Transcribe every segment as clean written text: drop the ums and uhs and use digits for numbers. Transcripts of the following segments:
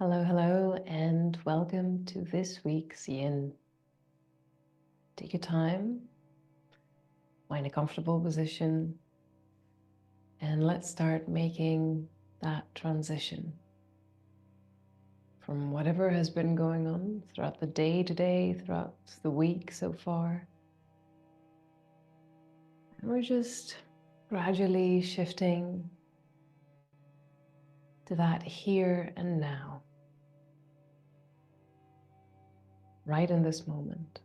Hello, hello, and welcome to this week's Yin. Take your time, find a comfortable position, and let's start making that transition from whatever has been going on throughout the day today, throughout the week so far. And we're just gradually shifting to that here and now, right in this moment.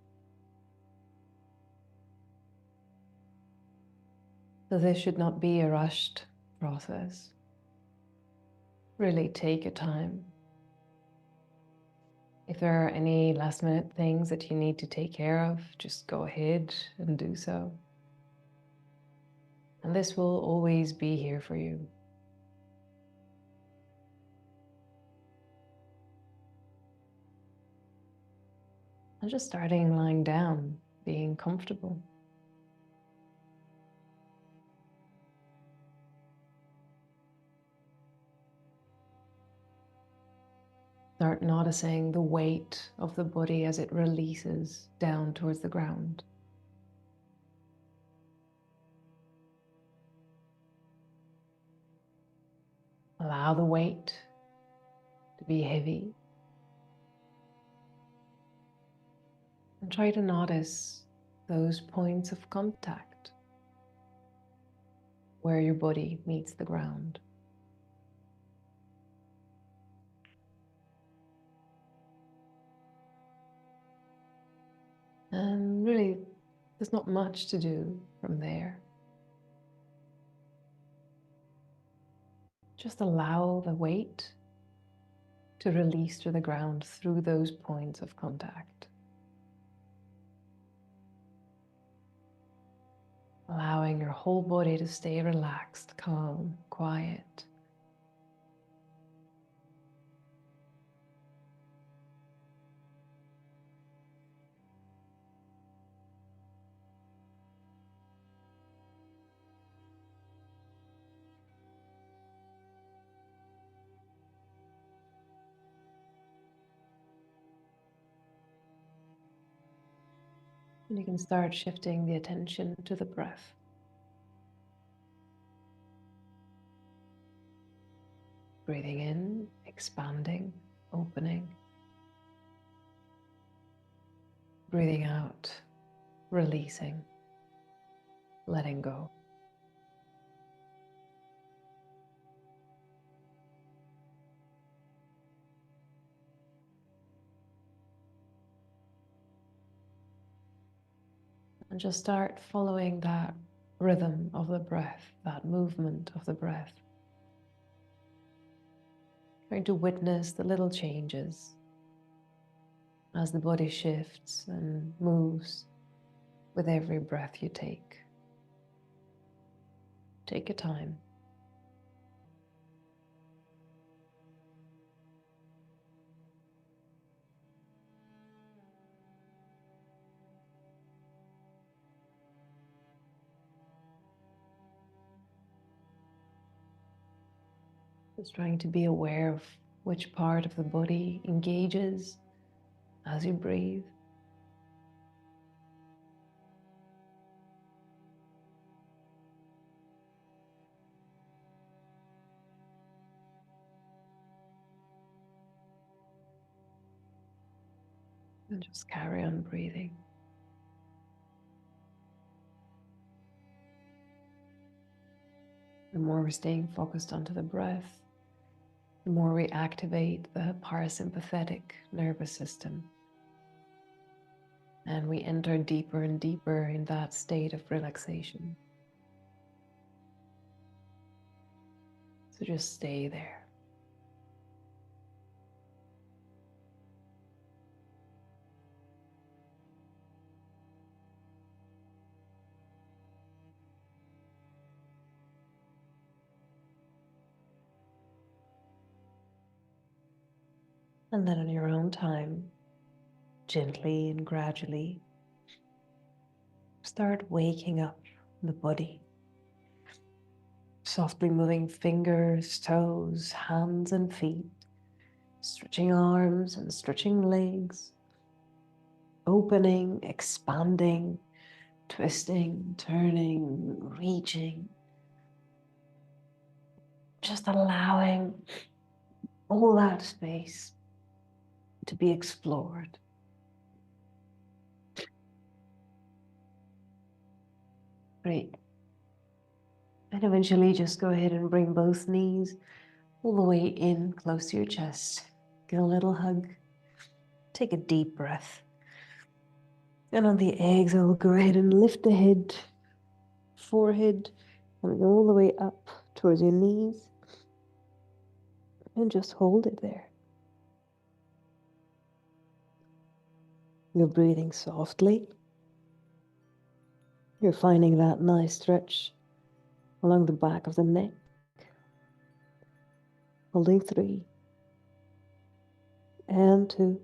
So this should not be a rushed process. Really take your time. If there are any last minute things that you need to take care of, just go ahead and do so. And this will always be here for you. And just starting lying down, being comfortable. Start noticing the weight of the body as it releases down towards the ground. Allow the weight to be heavy. And try to notice those points of contact where your body meets the ground. And really, there's not much to do from there. Just allow the weight to release to the ground through those points of contact. Allowing your whole body to stay relaxed, calm, quiet. And you can start shifting the attention to the breath. Breathing in, expanding, opening. Breathing out, releasing, letting go. And just start following that rhythm of the breath, that movement of the breath. Trying to witness the little changes as the body shifts and moves with every breath you take. Take your time. Just trying to be aware of which part of the body engages as you breathe. And just carry on breathing. The more we're staying focused onto the breath, the more we activate the parasympathetic nervous system. And we enter deeper and deeper in that state of relaxation. So just stay there. And then on your own time, gently and gradually, start waking up the body. Softly moving fingers, toes, hands, and feet, Stretching arms and stretching legs, opening, expanding, twisting, turning, reaching, just allowing all that space to be explored. Great. And eventually just go ahead and bring both knees all the way in close to your chest. Get a little hug. Take a deep breath. And on the exhale, go ahead and lift the head, forehead, coming all the way up towards your knees. And just hold it there. You're breathing softly. You're finding that nice stretch along the back of the neck. Holding 3. And 2.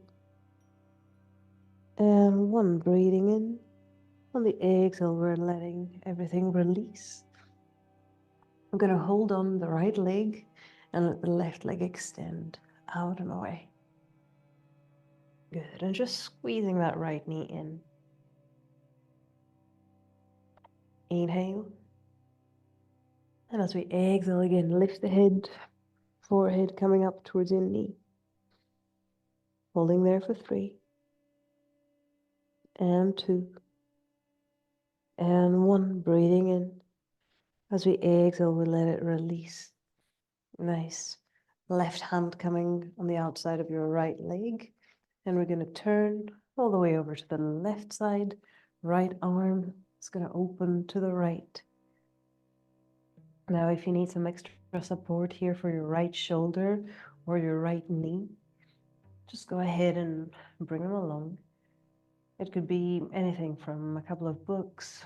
And 1. Breathing in. On the exhale, we're letting everything release. I'm going to hold on the right leg and let the left leg extend out and away. Good. And just squeezing that right knee in. Inhale. And as we exhale again, lift the head, forehead coming up towards your knee. Holding there for 3. And 2. And 1. Breathing in. As we exhale, we let it release. Nice. Left hand coming on the outside of your right leg. And we're going to turn all the way over to the left side. Right arm is going to open to the right. Now, if you need some extra support here for your right shoulder or your right knee, just go ahead and bring them along. It could be anything from a couple of books,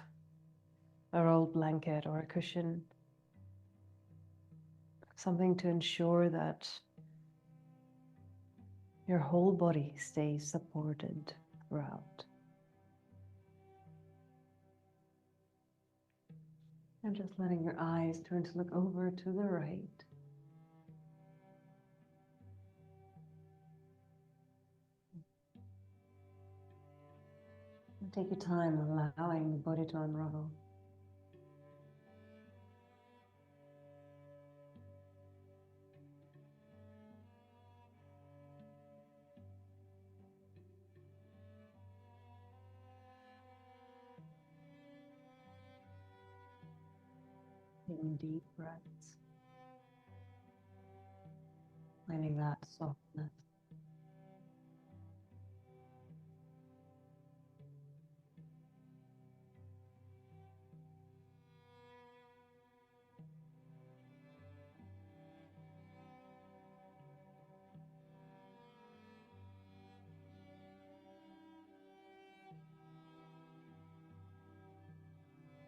a rolled blanket, or a cushion. Something to ensure that your whole body stays supported throughout. And just letting your eyes turn to look over to the right. And take your time allowing the body to unravel. Taking deep breaths. Finding that softness.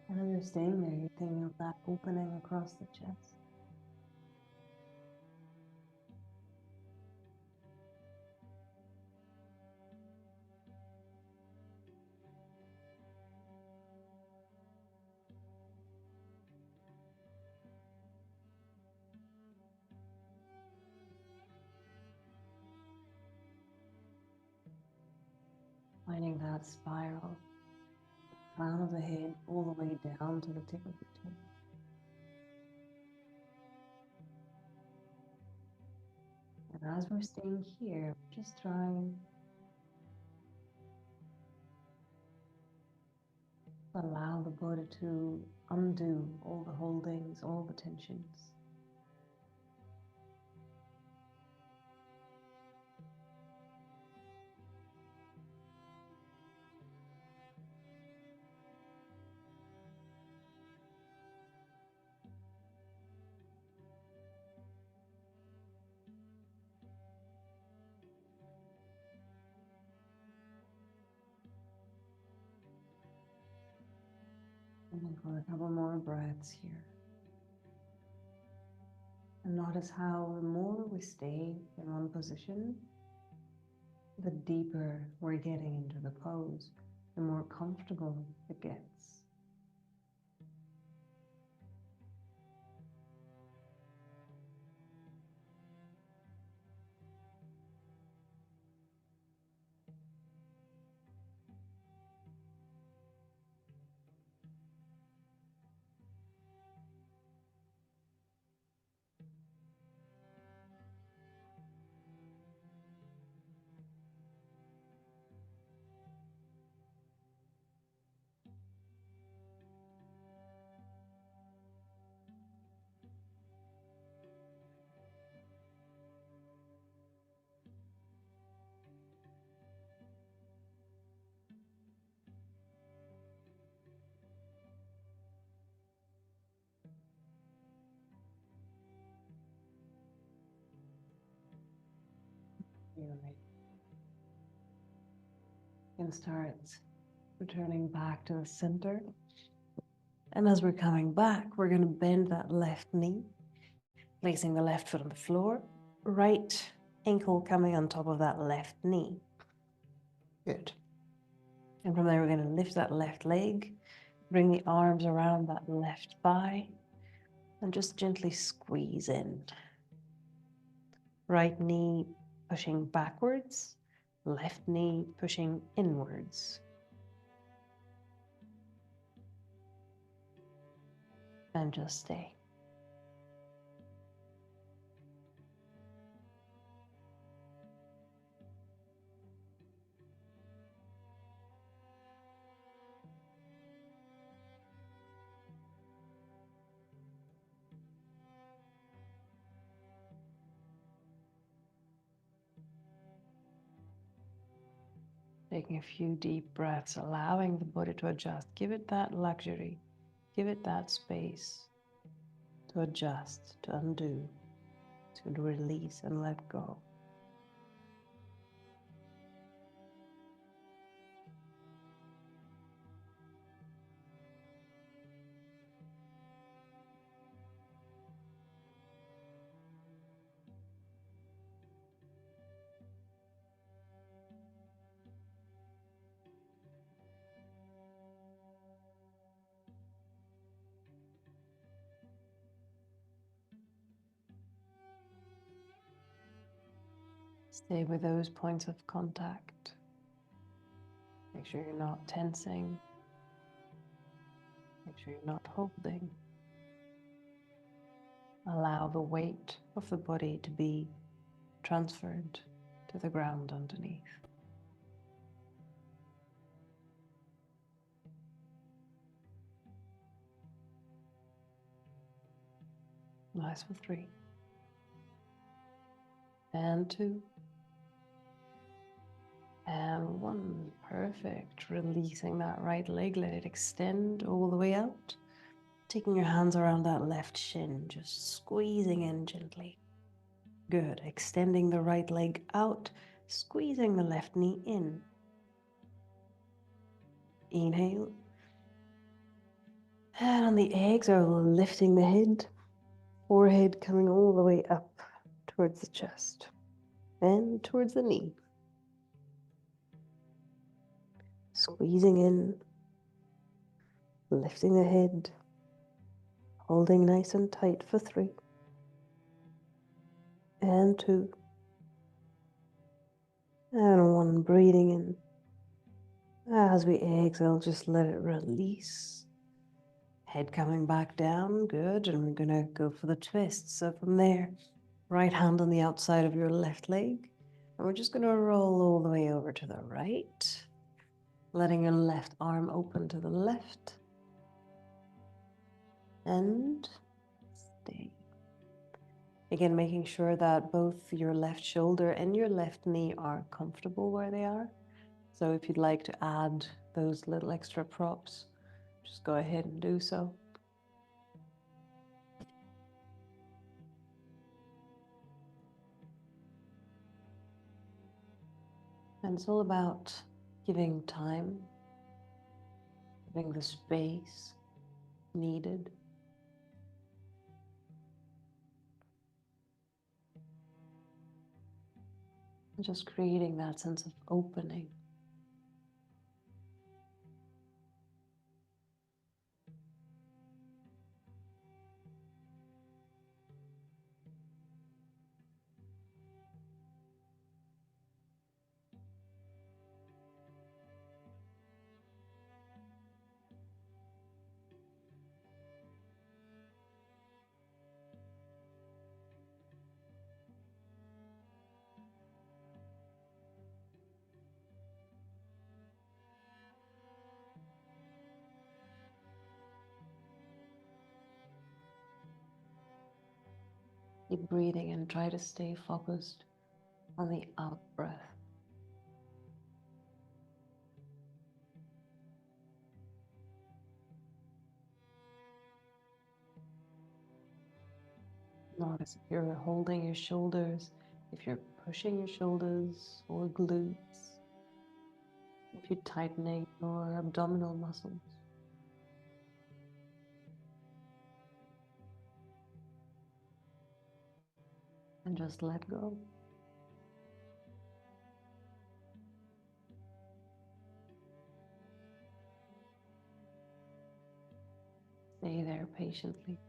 And as you're staying there, you're thinking of that opening across the chest. Finding that spiral, crown of the head all the way down to the tip of your tongue. And as we're staying here, just trying to allow the body to undo all the holdings, all the tensions. And for a couple more breaths here. And notice how the more we stay in one position, the deeper we're getting into the pose, the more comfortable it gets. feeling. And start returning back to the center. And as we're coming back, we're going to bend that left knee, placing the left foot on the floor, right ankle coming on top of that left knee. Good. And from there, we're going to lift that left leg, bring the arms around that left thigh, and just gently squeeze in. Right knee pushing backwards, left knee pushing inwards. And just stay. Taking a few deep breaths, allowing the body to adjust. Give it that luxury. Give it that space to adjust, to undo, to release and let go. Stay with those points of contact. Make sure you're not tensing. Make sure you're not holding. Allow the weight of the body to be transferred to the ground underneath. Nice for 3. And 2. And 1. Perfect. Releasing that right leg. Let it extend all the way out. Taking your hands around that left shin, just squeezing in gently. Good. Extending the right leg out, squeezing the left knee in. Inhale. And on the exhale, lifting the head, forehead coming all the way up towards the chest and towards the knee. Squeezing in, lifting the head, holding nice and tight for 3 and 2 and 1. Breathing in. As we exhale, just let it release. Head coming back down, good. And we're gonna go for the twist. So from there, right hand on the outside of your left leg. And we're just gonna roll all the way over to the right. Letting your left arm open to the left. And stay. Again, making sure that both your left shoulder and your left knee are comfortable where they are. So if you'd like to add those little extra props, just go ahead and do so. And it's all about giving time, giving the space needed. And just creating that sense of opening. Keep breathing and try to stay focused on the out breath. Notice if you're holding your shoulders if you're pushing your shoulders or glutes, if you're tightening your abdominal muscles. And just let go. Stay there patiently.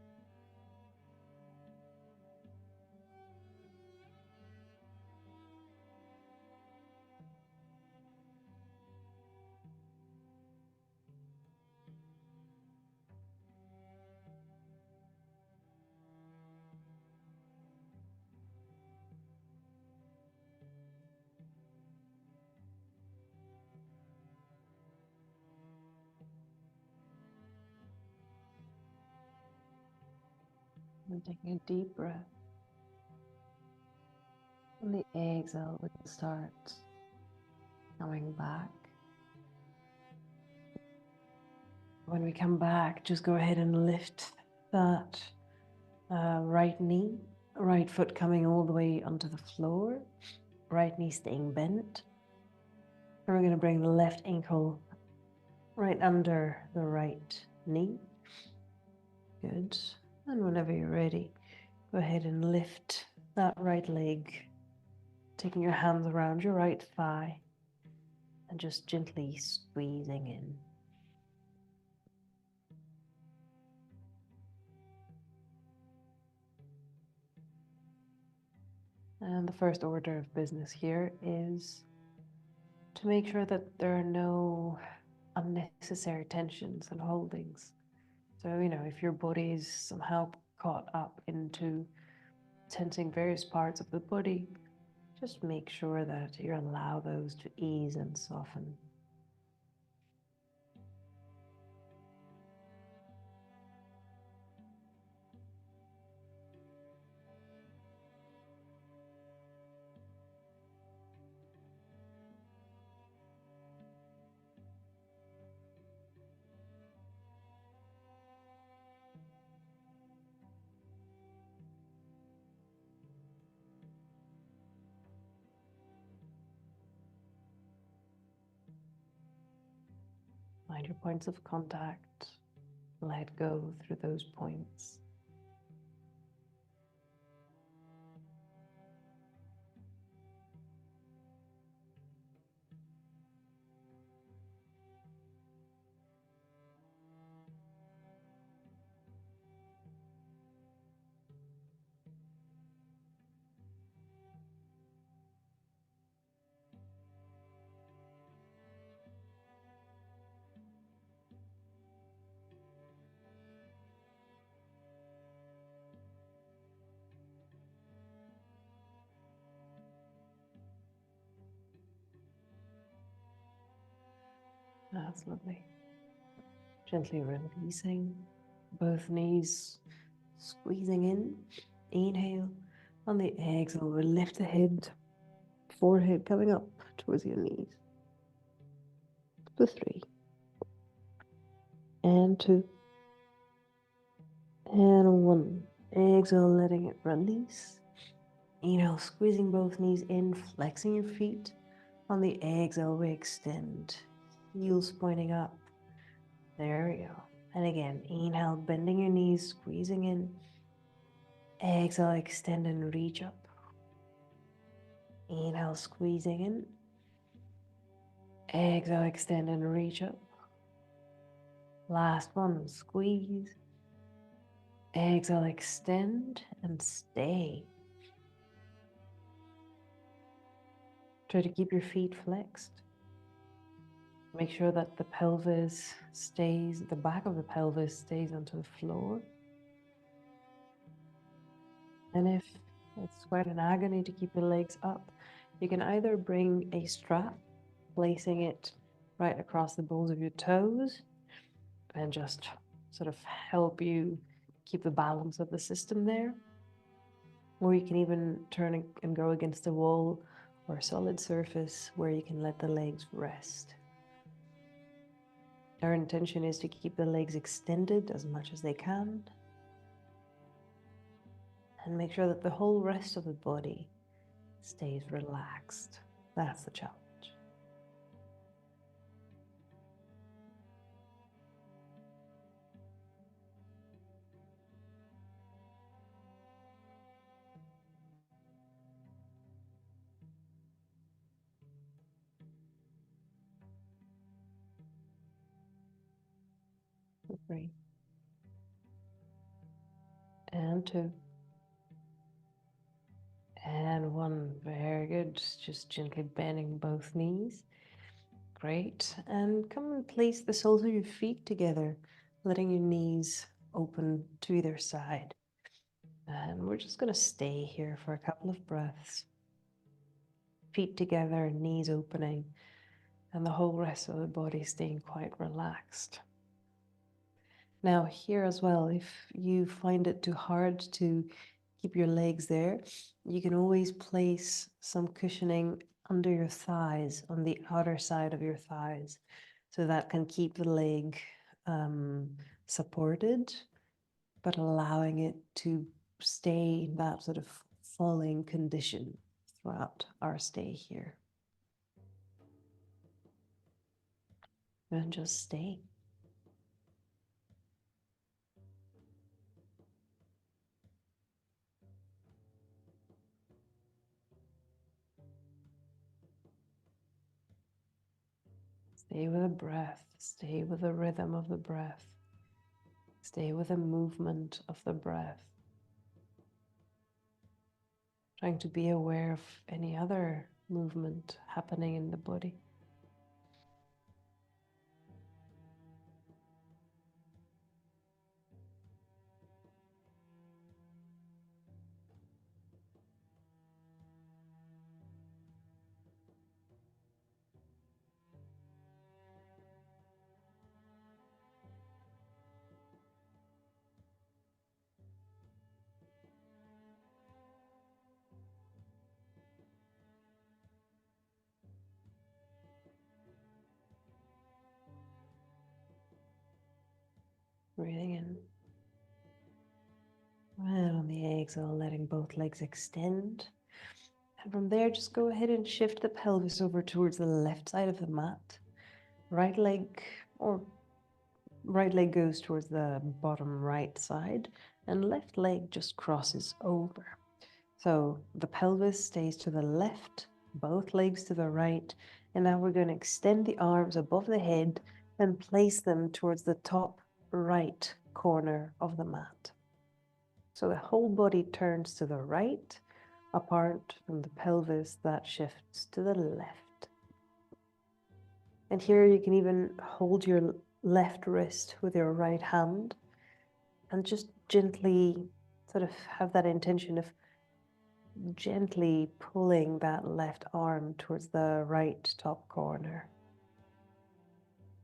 And taking a deep breath. On the exhale, we can start coming back. When we come back, just go ahead and lift that right knee, right foot coming all the way onto the floor, right knee staying bent. And we're going to bring the left ankle right under the right knee. Good. And whenever you're ready, go ahead and lift that right leg, taking your hands around your right thigh and just gently squeezing in. And the first order of business here is to make sure that there are no unnecessary tensions and holdings. So, if your body is somehow caught up into tensing various parts of the body, just make sure that you allow those to ease and soften. Find your points of contact. Let go through those points. That's lovely. Gently releasing both knees, squeezing in. Inhale. On the exhale, we'll lift the head, forehead coming up towards your knees. For 3. And 2. And 1. Exhale, letting it release. Inhale, squeezing both knees in, flexing your feet. On the exhale, we extend. Heels pointing up. There we go. And again, inhale, bending your knees, squeezing in. Exhale, extend and reach up. Inhale, squeezing in. Exhale, extend and reach up. Last one, squeeze. Exhale, extend and stay. Try to keep your feet flexed. Make sure that the pelvis stays, the back of the pelvis stays onto the floor. And if it's quite an agony to keep the legs up, you can either bring a strap, placing it right across the balls of your toes, and just sort of help you keep the balance of the system there. Or you can even turn and go against a wall or a solid surface where you can let the legs rest. Our intention is to keep the legs extended as much as they can and make sure that the whole rest of the body stays relaxed. That's the challenge. Three. And two. And one. Very good. Just gently bending both knees. Great. And come and place the soles of your feet together, letting your knees open to either side. And we're just going to stay here for a couple of breaths. Feet together, knees opening, and the whole rest of the body staying quite relaxed. Now here as well, if you find it too hard to keep your legs there, you can always place some cushioning under your thighs, on the outer side of your thighs. So that can keep the leg supported, but allowing it to stay in that sort of falling condition throughout our stay here. And just stay. Stay with the breath. Stay with the rhythm of the breath. Stay with the movement of the breath. Trying to be aware of any other movement happening in the body. Breathing in. And on the exhale, letting both legs extend. And from there, just go ahead and shift the pelvis over towards the left side of the mat. Right leg goes towards the bottom right side, and left leg just crosses over. So the pelvis stays to the left, both legs to the right, and now we're going to extend the arms above the head and place them towards the top right corner of the mat. So the whole body turns to the right, apart from the pelvis that shifts to the left. And here you can even hold your left wrist with your right hand and just gently sort of have that intention of gently pulling that left arm towards the right top corner.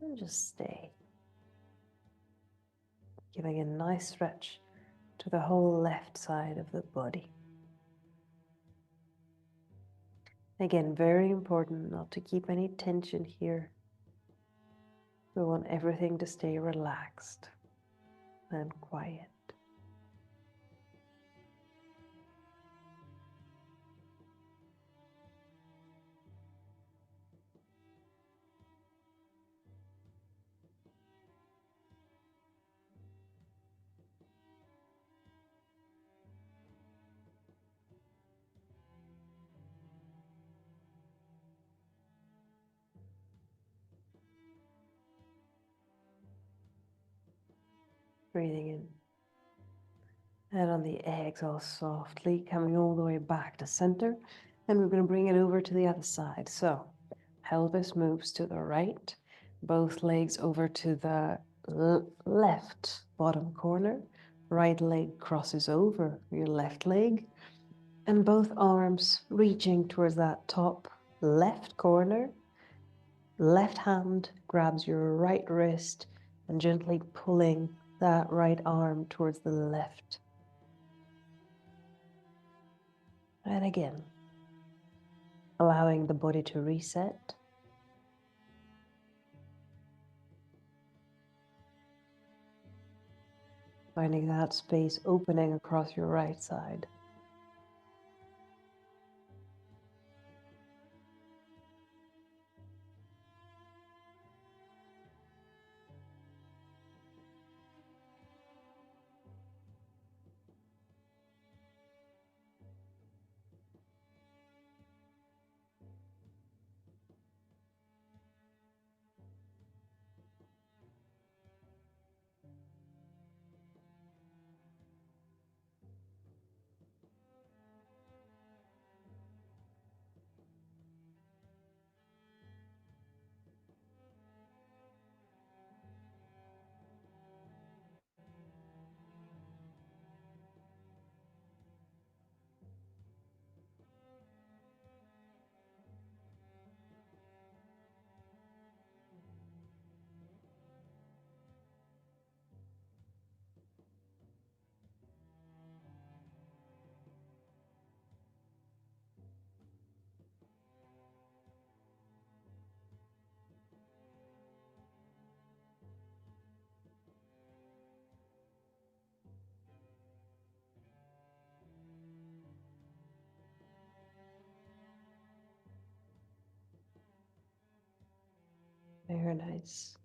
And just stay. Giving a nice stretch to the whole left side of the body. Again, very important not to keep any tension here. We want everything to stay relaxed and quiet. Breathing in. And on the exhale, softly coming all the way back to center. And we're going to bring it over to the other side. So pelvis moves to the right, both legs over to the left bottom corner. Right leg crosses over your left leg. And both arms reaching towards that top left corner. Left hand grabs your right wrist and gently pulling that right arm towards the left. And again, allowing the body to reset. Finding that space opening across your right side. Very nice.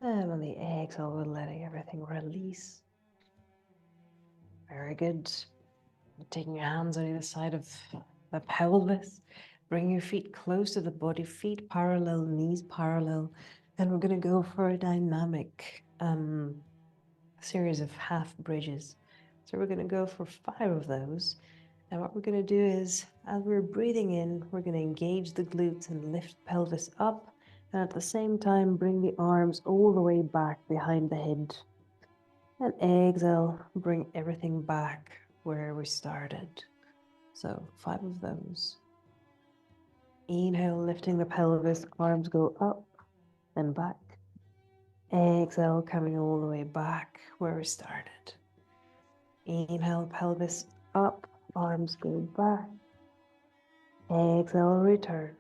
And on the exhale, we're letting everything release. Very good. Taking your hands on either side of the pelvis. Bring your feet close to the body, feet parallel, knees parallel. And we're going to go for a dynamic series of half bridges. So we're going to go for 5 of those. And what we're going to do is, as we're breathing in, we're going to engage the glutes and lift pelvis up. And at the same time, bring the arms all the way back behind the head. And exhale, bring everything back where we started. So 5 of those. Inhale, lifting the pelvis, arms go up and back. Exhale, coming all the way back where we started. Inhale, pelvis up, arms go back. Exhale, return.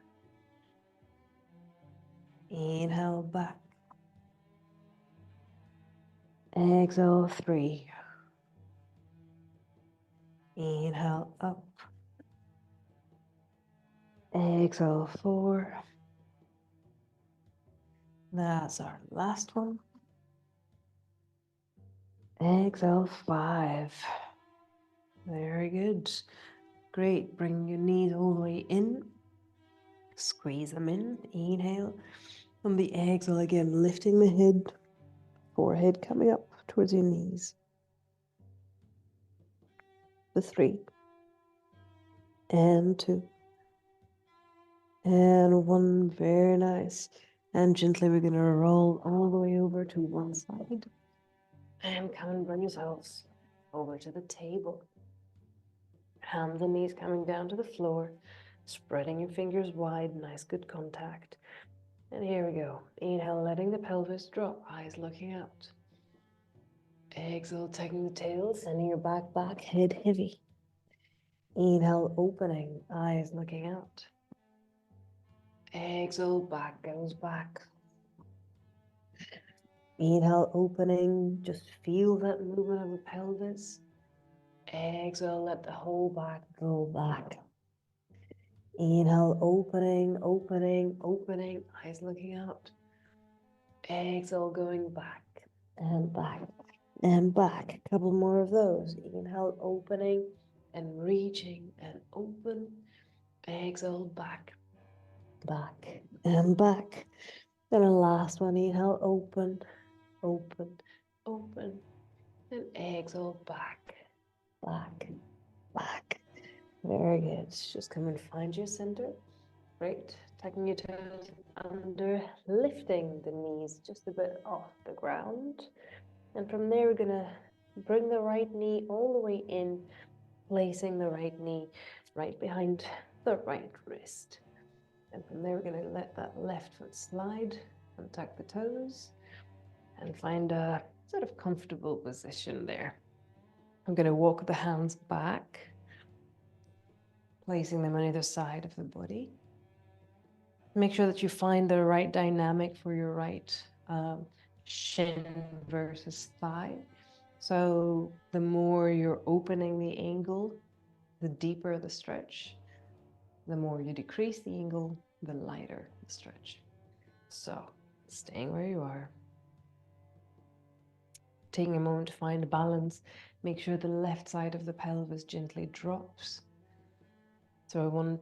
Inhale, back. Exhale, 3. Inhale, up. Exhale, 4. That's our last one. Exhale, 5. Very good. Great. Bring your knees all the way in. Squeeze them in. Inhale. On the exhale again, lifting the head, forehead coming up towards your knees. The 3. And 2. And 1. Very nice. And gently we're going to roll all the way over to one side. And come and bring yourselves over to the table. Hands and knees coming down to the floor. Spreading your fingers wide. Nice, good contact. And here we go. Inhale, letting the pelvis drop. Eyes looking out. Exhale, taking the tail, sending your back, head heavy. Inhale, opening, eyes looking out. Exhale, back goes back. Inhale, opening, just feel that movement of the pelvis. Exhale, let the whole back go back. Inhale, opening, opening, opening, eyes looking out. Exhale, going back and back and back. A couple more of those. Inhale, opening and reaching and open. Exhale, back, back and back. And a last one. Inhale, open, open, open. And exhale, back, back, back. Very good. Just come and find your center. Great. Tucking your toes under, lifting the knees just a bit off the ground. And from there, we're going to bring the right knee all the way in, placing the right knee right behind the right wrist. And from there, we're going to let that left foot slide, untuck the toes, and find a sort of comfortable position there. I'm going to walk the hands back, placing them on either side of the body. Make sure that you find the right dynamic for your right shin versus thigh. So the more you're opening the angle, the deeper the stretch. The more you decrease the angle, the lighter the stretch. So staying where you are. Taking a moment to find balance. Make sure the left side of the pelvis gently drops. So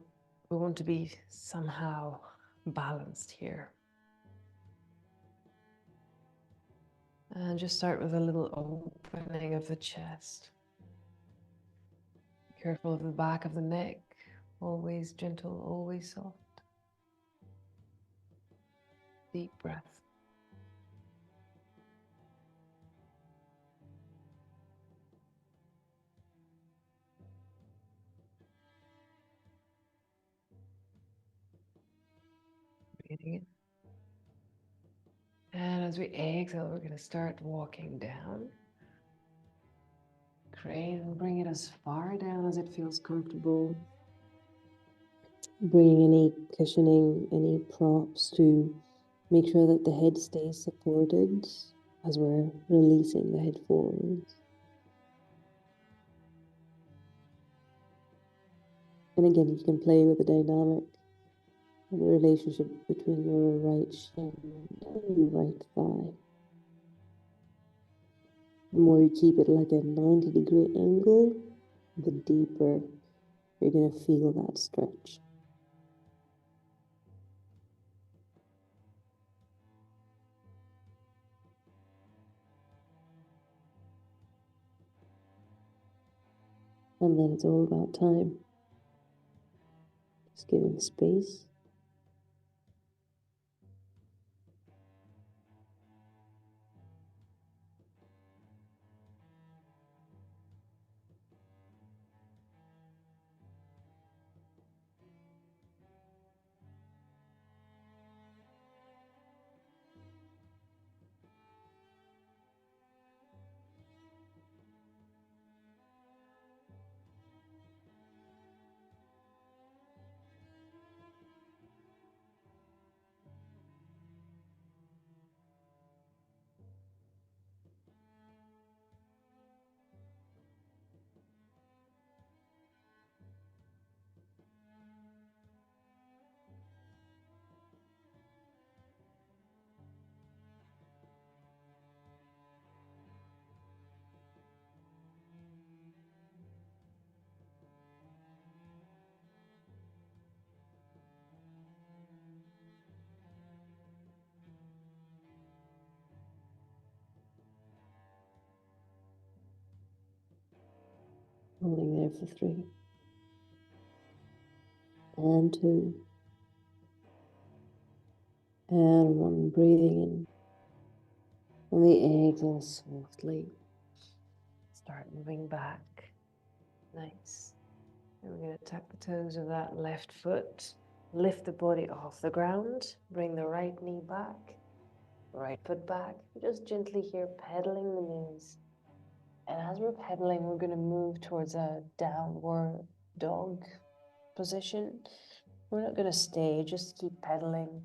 we want to be somehow balanced here. And just start with a little opening of the chest. Careful of the back of the neck. Always gentle, always soft. Deep breath. Breathing in. And as we exhale, we're going to start walking down. Great, and bring it as far down as it feels comfortable. Bring any cushioning, any props to make sure that the head stays supported as we're releasing the head forwards. And again, you can play with the dynamic. and the relationship between your right shin and right thigh. The more you keep it like a 90-degree angle, the deeper you're going to feel that stretch. And then it's all about time. Just giving space. Holding there for 3. And 2. And 1. Breathing in. On the exhale, softly start moving back. Nice. And we're going to tuck the toes of that left foot. Lift the body off the ground. Bring the right knee back. Right foot back. Just gently here, pedaling the knees. And as we're pedaling, we're going to move towards a downward dog position. We're not going to stay, just keep pedaling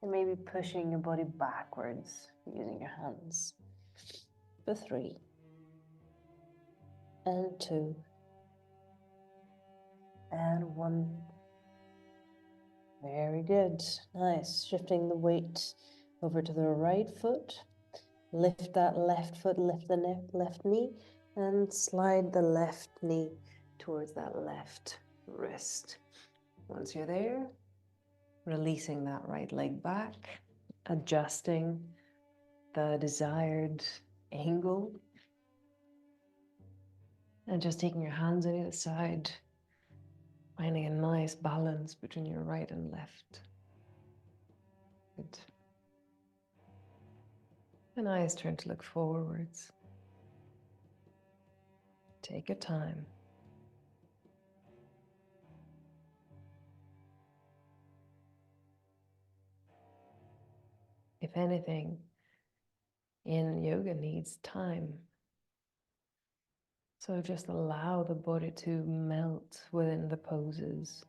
and maybe pushing your body backwards using your hands. For 3. And 2. And 1. Very good. Nice. Shifting the weight over to the right foot. Lift that left foot, lift the left knee, and slide the left knee towards that left wrist. Once you're there, releasing that right leg back, adjusting the desired angle, and just taking your hands on either side, finding a nice balance between your right and left. Good. And eyes turn to look forwards. Take your time. If anything, in yoga needs time. So just allow the body to melt within the poses.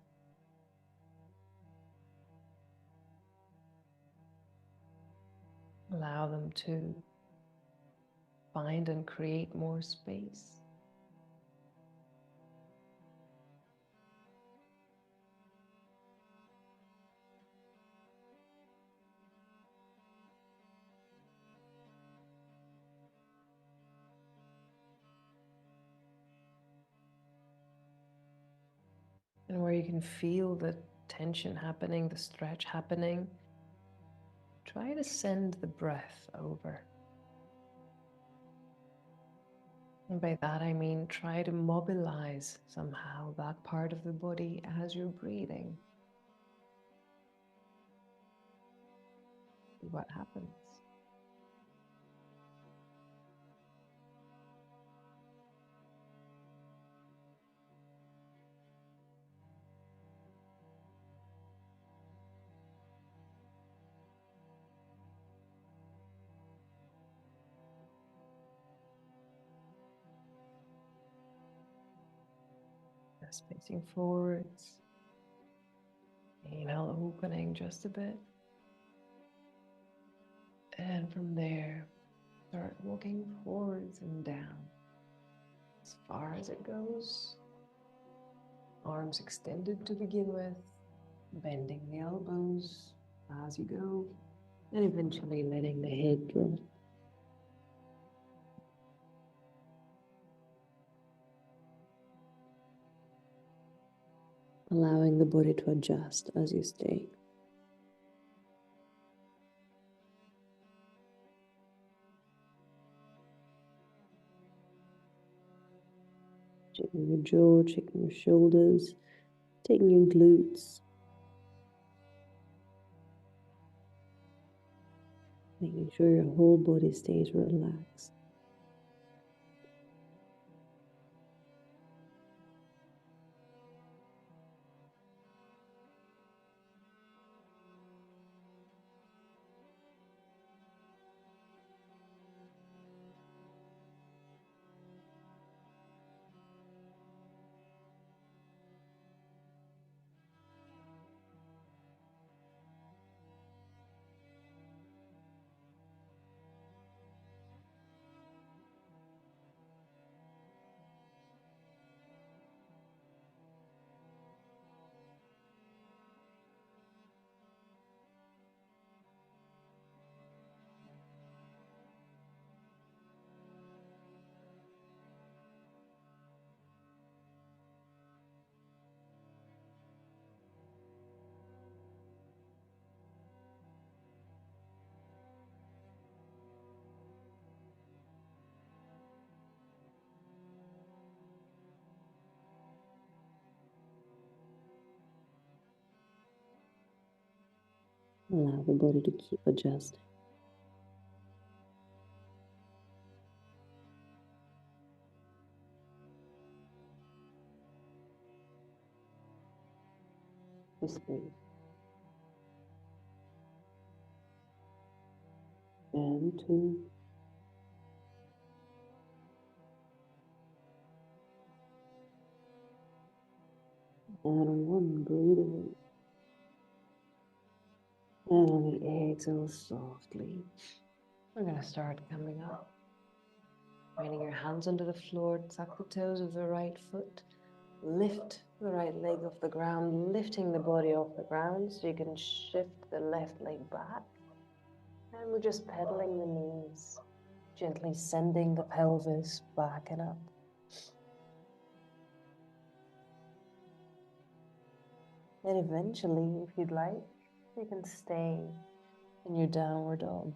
Allow them to find and create more space. And where you can feel the tension happening, the stretch happening, try to send the breath over. And by that I mean try to mobilize somehow that part of the body as you're breathing. See what happens. Just facing forwards. Inhale, opening just a bit. And from there, start walking forwards and down. As far as it goes. Arms extended to begin with. bending the elbows as you go. And eventually letting the head drop. Allowing the body to adjust as you stay. Checking your jaw, checking your shoulders, taking your glutes. Making sure your whole body stays relaxed. Allow the body to keep adjusting. Just 3. And 2. And 1. Breathe in. And on the exhale, softly. We're going to start coming up. Bringing your hands under the floor, tuck the toes of the right foot. Lift the right leg off the ground, lifting the body off the ground so you can shift the left leg back. And we're just pedaling the knees, gently sending the pelvis back and up. And eventually, if you'd like, you can stay in your downward dog,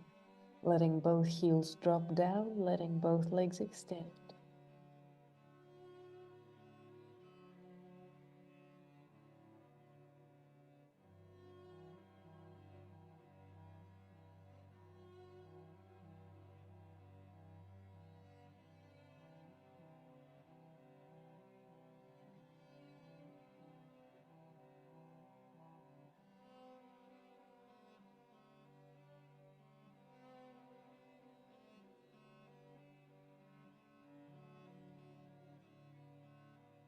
letting both heels drop down, letting both legs extend.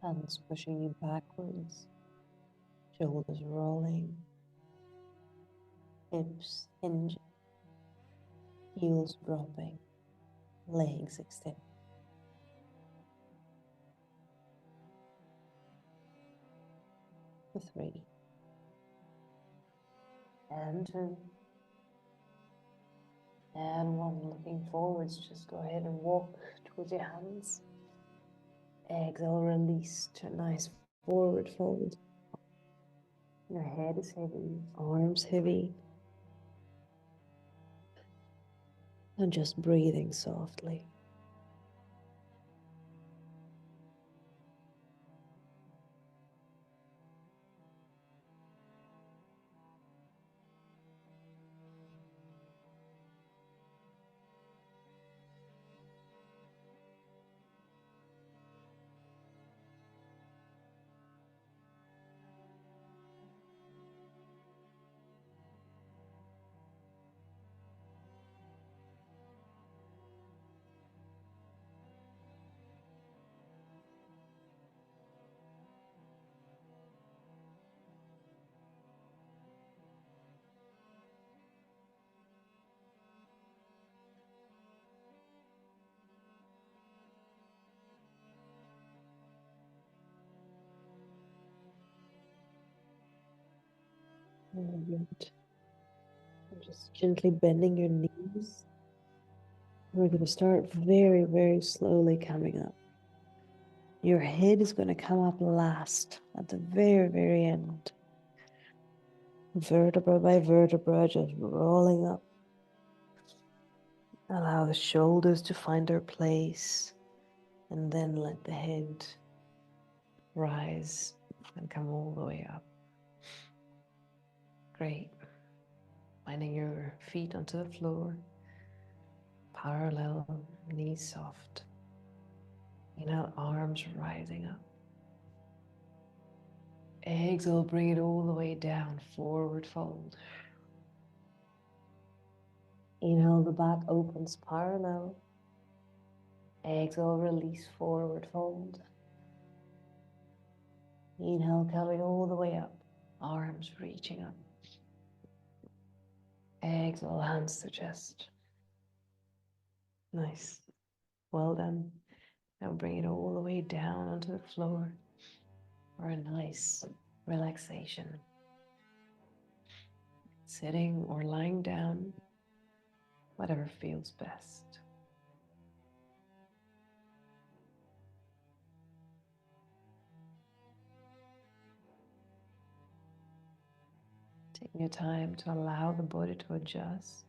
Hands pushing you backwards, shoulders rolling, hips hinging, heels dropping, legs extended. For 3. And 2. And 1. Looking forwards, just go ahead and walk towards your hands. Exhale, release to a nice forward fold. Your head is heavy, arms heavy. And just breathing softly. Very good. And just gently bending your knees. We're going to start very, very slowly coming up. Your head is going to come up last at the very, very end. Vertebra by vertebra, just rolling up. Allow the shoulders to find their place, and then let the head rise and come all the way up. Great. Finding your feet onto the floor, parallel, knees soft. Inhale, arms rising up. Exhale, bring it all the way down, forward fold. Inhale, the back opens parallel. Exhale, release, forward fold. Inhale, coming all the way up, arms reaching up. Exhale, hands to chest. Nice. Well done. Now bring it all the way down onto the floor for a nice relaxation. Sitting or lying down, whatever feels best. Taking your time to allow the body to adjust.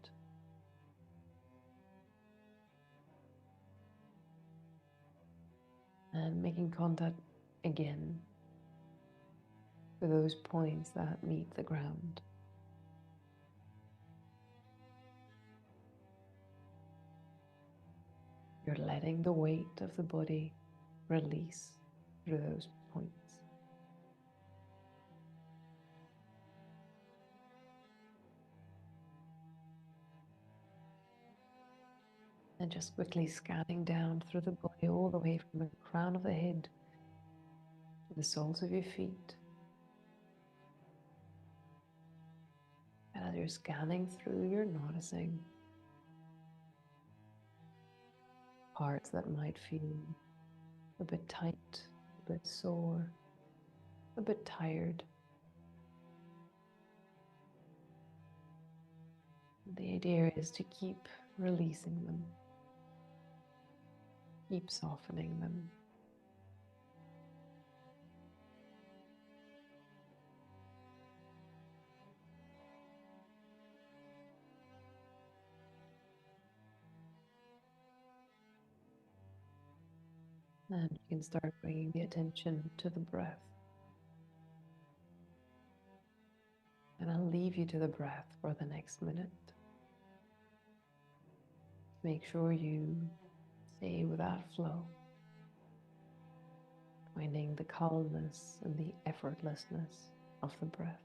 And making contact again with those points that meet the ground. You're letting the weight of the body release through those points. And just quickly scanning down through the body all the way from the crown of the head to the soles of your feet. And as you're scanning through, you're noticing parts that might feel a bit tight, a bit sore, a bit tired. The idea is to keep releasing them, keep softening them. And you can start bringing the attention to the breath. And I'll leave you to the breath for the next minute. Make sure you stay with that flow, finding the calmness and the effortlessness of the breath.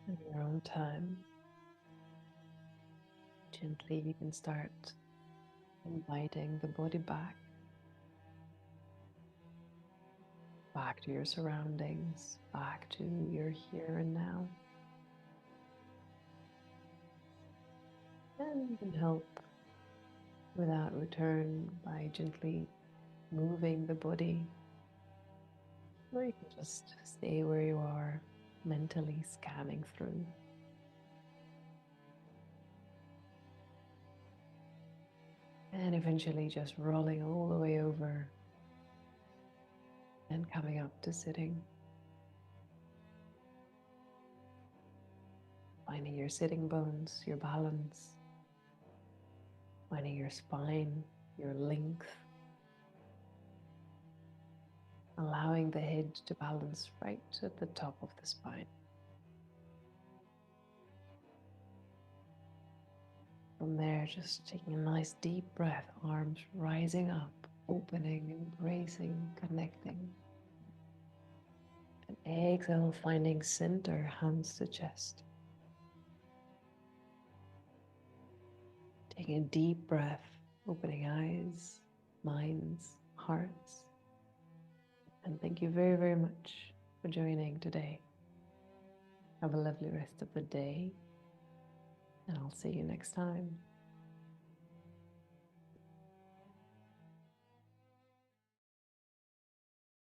In your own time, gently you can start inviting the body back back to your surroundings, back to your here and now. And you can help with that return by gently moving the body, or you can just stay where you are, mentally scanning through. And eventually just rolling all the way over and coming up to sitting. Finding your sitting bones, your balance, finding your spine, your length, allowing the head to balance right at the top of the spine. From there, just taking a nice deep breath, arms rising up, opening, embracing, connecting. And exhale, finding center, hands to chest. Taking a deep breath, opening eyes, minds, hearts. And thank you very, very much for joining today. Have a lovely rest of the day, and I'll see you next time.